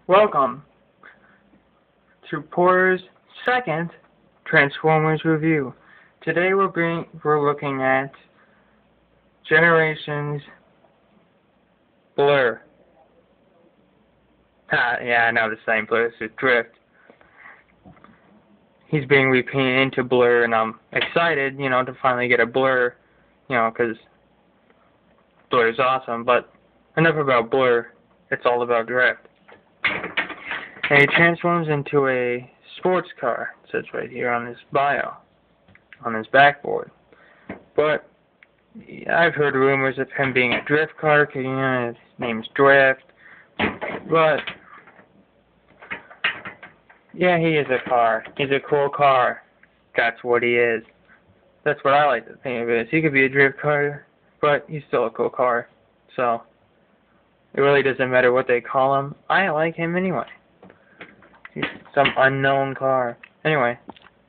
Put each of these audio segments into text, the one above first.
Welcome to Porter's second Transformers review. Today we're looking at Generations Blur. Yeah, I know the same place. It's Drift. He's being repainted into Blur, and I'm excited, to finally get a Blur, because Blur is awesome. But enough about Blur. It's all about Drift. And he transforms into a sports car. It says right here on his bio, on his backboard. But I've heard rumors of him being a drift car, because his name's Drift. But yeah, he is a car. He's a cool car. That's what he is. That's what I like to think of it as. He could be a drift car, but he's still a cool car. So it really doesn't matter what they call him. I like him anyway. He's some unknown car. Anyway,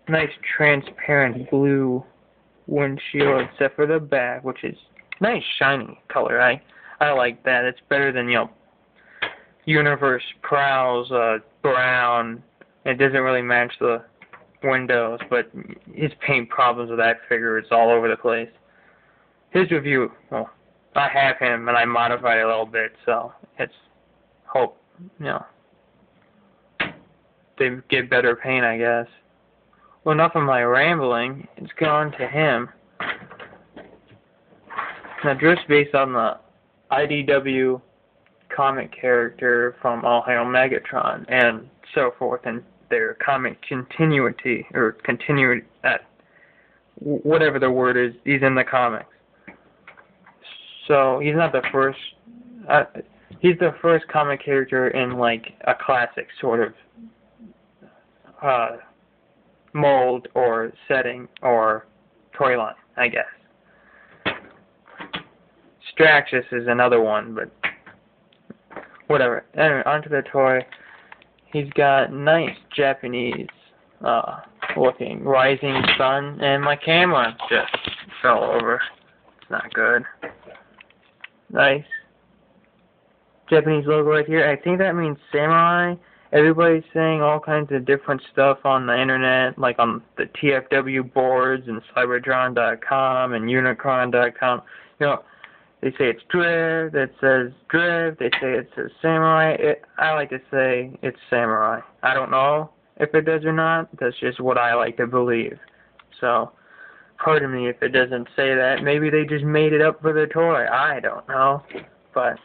nice transparent blue windshield, except for the back, which is nice shiny color. I like that. It's better than Universe Prowl's brown. It doesn't really match the windows, but his paint problems with that figure is all over the place. His review, well, I have him and I modified it a little bit, so it's hope, they get better paint, I guess. Well, enough of my rambling. It's gone to him. Now, Drift's based on the IDW comic character from All Hail Megatron and so forth, and their comic continuity, or continuity, whatever the word is, he's in the comics. So he's not the first, he's the first comic character in a classic sort of mold or setting or toy line, I guess. Straxus is another one, but whatever. Anyway, onto the toy. He's got nice Japanese looking rising sun, and my camera just fell over. It's not good. Nice Japanese logo right here. I think that means samurai. Everybody's saying all kinds of different stuff on the internet, like on the TFW boards and Cybertron.com and Unicron.com. They say it's Drift, it says Drift, they say it says Samurai. I like to say it's Samurai. I don't know if it does or not. That's just what I like to believe. So, pardon me if it doesn't say that. Maybe they just made it up for the toy. I don't know. But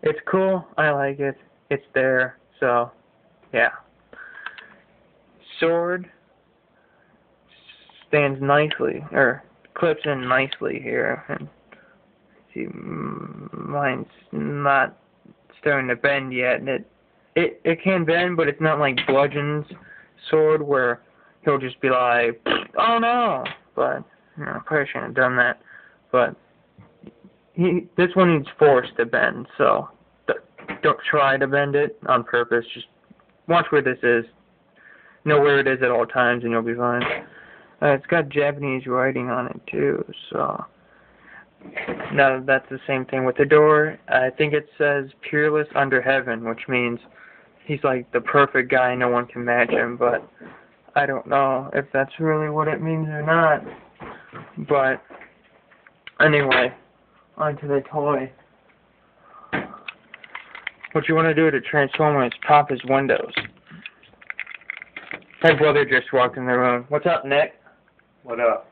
it's cool. I like it. It's there. So, yeah. Sword stands nicely, or clips in nicely here. And mine's not starting to bend yet. And it can bend, but it's not like Bludgeon's sword where he'll just be like, oh no! But, I probably shouldn't have done that. But this one needs force to bend, so don't try to bend it on purpose. Just watch where this is. Know where it is at all times, and you'll be fine. It's got Japanese writing on it, too, so. Now, that's the same thing with the door. I think it says Peerless Under Heaven, which means he's like the perfect guy, no one can match him, but I don't know if that's really what it means or not. But, anyway, onto the toy. What you want to do to transform is pop his windows. My brother just walked in the room. What's up, Nick? What up?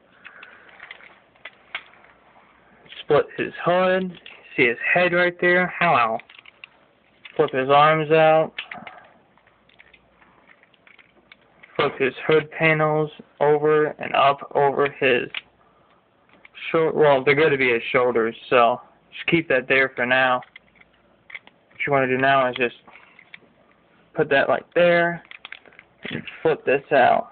Split his hood. See his head right there? Hello. Flip his arms out. Flip his hood panels over and up over his shoulder. Well, they're going to be his shoulders, so just keep that there for now. What you want to do now is just put that like there and flip this out.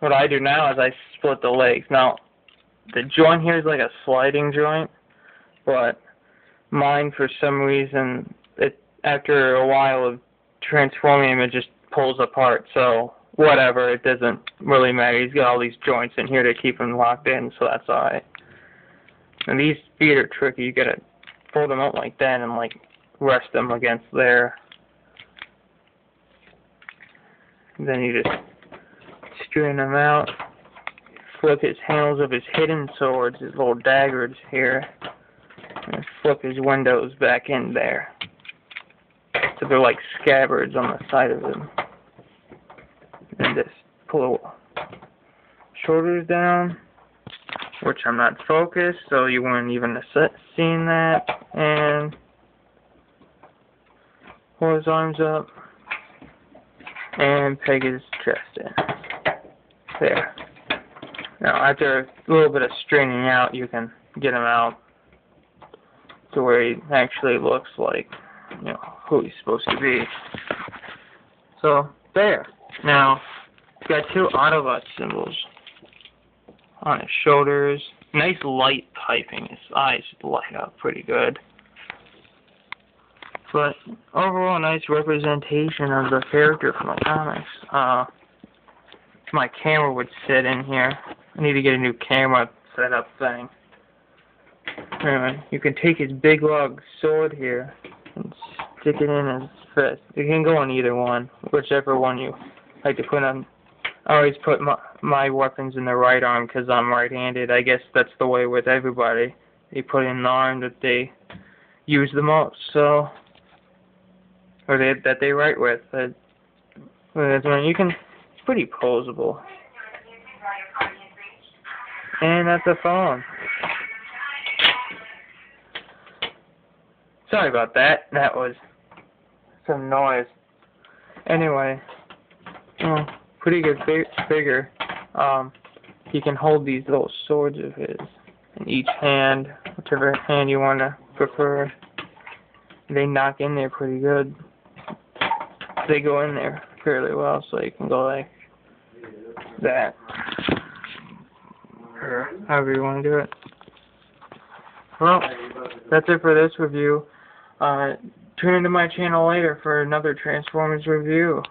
What I do now is I split the legs. Now, the joint here is like a sliding joint, but mine, for some reason, after a while of transforming him, it just pulls apart. So, whatever, it doesn't really matter. He's got all these joints in here to keep him locked in, so that's alright. And these feet are tricky. You gotta fold them out like that and rest them against there. And then you just straighten them out. Flip his handles of his hidden swords, his little daggers here, and flip his windows back in there. So they're like scabbards on the side of them. And just pull the shoulders down, which I'm not focused, so you wouldn't even have seen that. And pull his arms up and peg his chest in. There. Now, after a little bit of straightening out, you can get him out to where he actually looks like, you know, who he's supposed to be. So, there. Now, he's got two Autobot symbols on his shoulders. Nice light piping. His eyes light up pretty good. But overall, nice representation of the character from the comics. My camera would sit in here. I need to get a new camera setup thing. Anyway, you can take his big log sword here and stick it in his fist. You can go on either one, whichever one you like to put on. I always put my weapons in the right arm because I'm right-handed. I guess that's the way with everybody. They put in the arm that they use the most, so, or that they write with. You can. It's pretty posable. And that's a phone. Sorry about that. That was some noise. Anyway, pretty good figure. He can hold these little swords of his in each hand, whichever hand you want to prefer. They knock in there pretty good. They go in there fairly well, so you can go like that. Or however you want to do it. Well, that's it for this review. Tune into my channel later for another Transformers review.